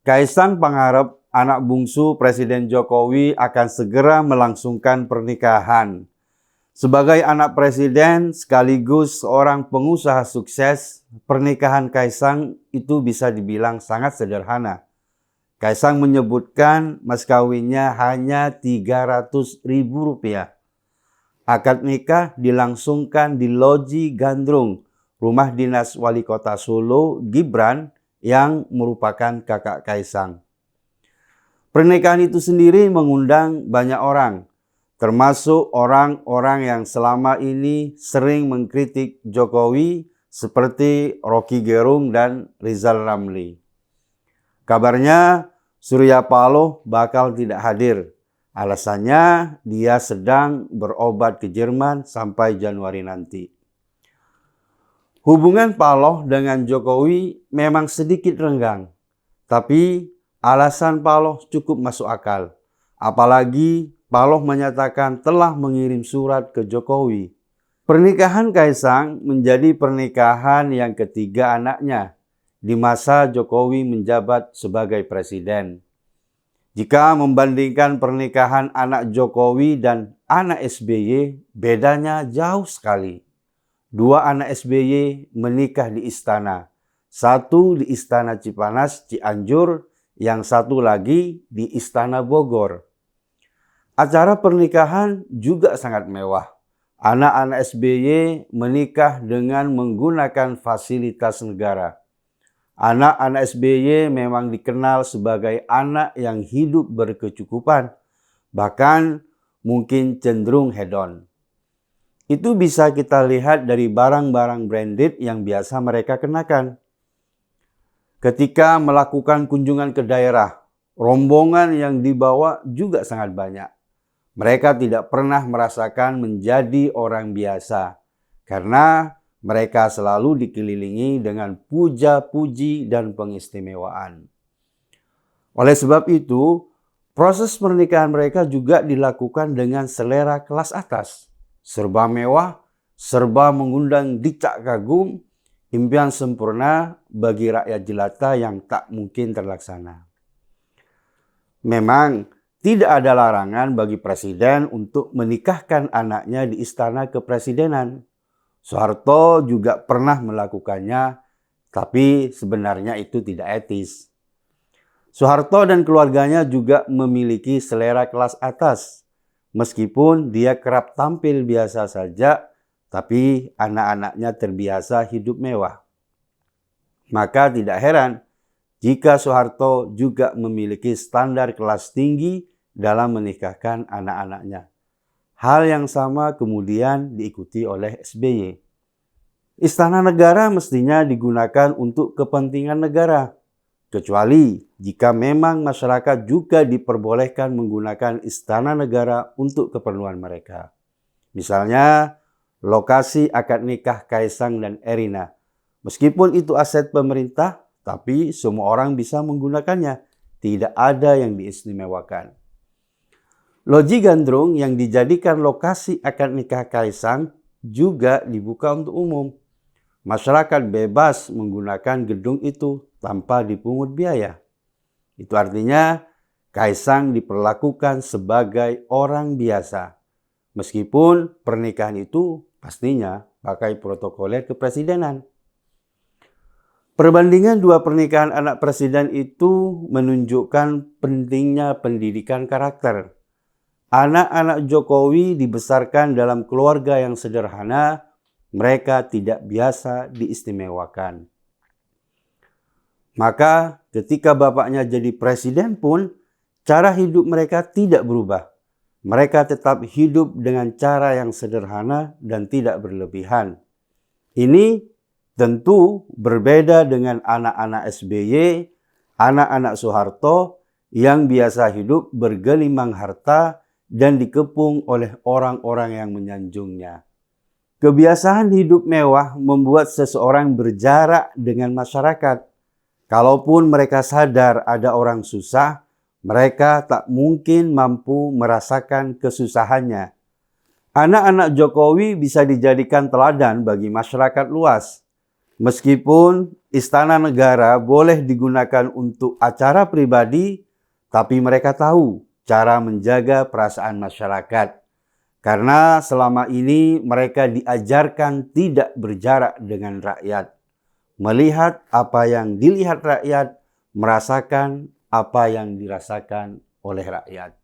Kaisang Pangarep, anak bungsu Presiden Jokowi, akan segera melangsungkan pernikahan. Sebagai anak presiden sekaligus seorang pengusaha sukses, pernikahan Kaisang itu bisa dibilang sangat sederhana. Kaisang menyebutkan mas kawinnya hanya Rp300.000. Akad nikah dilangsungkan di Loji Gandrung, rumah dinas Wali Kota Solo, Gibran, yang merupakan kakak Kaisang. Pernikahan itu sendiri mengundang banyak orang, termasuk orang-orang yang selama ini sering mengkritik Jokowi seperti Rocky Gerung dan Rizal Ramli. Kabarnya Surya Paloh bakal tidak hadir. Alasannya dia sedang berobat ke Jerman sampai Januari nanti. Hubungan Paloh dengan Jokowi memang sedikit renggang, tapi alasan Paloh cukup masuk akal. Apalagi Paloh menyatakan telah mengirim surat ke Jokowi. Pernikahan Kaisang menjadi pernikahan yang ketiga anaknya di masa Jokowi menjabat sebagai presiden. Jika membandingkan pernikahan anak Jokowi dan anak SBY, bedanya jauh sekali. Dua anak SBY menikah di istana. Satu di Istana Cipanas, Cianjur, yang satu lagi di Istana Bogor. Acara pernikahan juga sangat mewah. Anak-anak SBY menikah dengan menggunakan fasilitas negara. Anak-anak SBY memang dikenal sebagai anak yang hidup berkecukupan, bahkan mungkin cenderung hedon. Itu bisa kita lihat dari barang-barang branded yang biasa mereka kenakan. Ketika melakukan kunjungan ke daerah, rombongan yang dibawa juga sangat banyak. Mereka tidak pernah merasakan menjadi orang biasa karena mereka selalu dikelilingi dengan puja-puji dan pengistimewaan. Oleh sebab itu, proses pernikahan mereka juga dilakukan dengan selera kelas atas. Serba mewah, serba mengundang decak kagum, impian sempurna bagi rakyat jelata yang tak mungkin terlaksana. Memang tidak ada larangan bagi presiden untuk menikahkan anaknya di istana kepresidenan. Soeharto juga pernah melakukannya, tapi sebenarnya itu tidak etis. Soeharto dan keluarganya juga memiliki selera kelas atas. Meskipun dia kerap tampil biasa saja, tapi anak-anaknya terbiasa hidup mewah. Maka tidak heran jika Soeharto juga memiliki standar kelas tinggi dalam menikahkan anak-anaknya. Hal yang sama kemudian diikuti oleh SBY. Istana negara mestinya digunakan untuk kepentingan negara, kecuali jika memang masyarakat juga diperbolehkan menggunakan istana negara untuk keperluan mereka. Misalnya, lokasi akad nikah Kaisang dan Erina. Meskipun itu aset pemerintah, tapi semua orang bisa menggunakannya. Tidak ada yang diistimewakan. Loji Gandrung yang dijadikan lokasi akad nikah Kaisang juga dibuka untuk umum. Masyarakat bebas menggunakan gedung itu tanpa dipungut biaya. Itu artinya Kaisang diperlakukan sebagai orang biasa. Meskipun pernikahan itu pastinya pakai protokoler kepresidenan. Perbandingan dua pernikahan anak presiden itu menunjukkan pentingnya pendidikan karakter. Anak-anak Jokowi dibesarkan dalam keluarga yang sederhana, mereka tidak biasa diistimewakan. Maka ketika bapaknya jadi presiden pun, cara hidup mereka tidak berubah. Mereka tetap hidup dengan cara yang sederhana dan tidak berlebihan. Ini tentu berbeda dengan anak-anak SBY, anak-anak Soeharto yang biasa hidup bergelimang harta dan dikepung oleh orang-orang yang menyanjungnya. Kebiasaan hidup mewah membuat seseorang berjarak dengan masyarakat. Kalaupun mereka sadar ada orang susah, mereka tak mungkin mampu merasakan kesusahannya. Anak-anak Jokowi bisa dijadikan teladan bagi masyarakat luas. Meskipun istana negara boleh digunakan untuk acara pribadi, tapi mereka tahu cara menjaga perasaan masyarakat. Karena selama ini mereka diajarkan tidak berjarak dengan rakyat. Melihat apa yang dilihat rakyat, merasakan apa yang dirasakan oleh rakyat.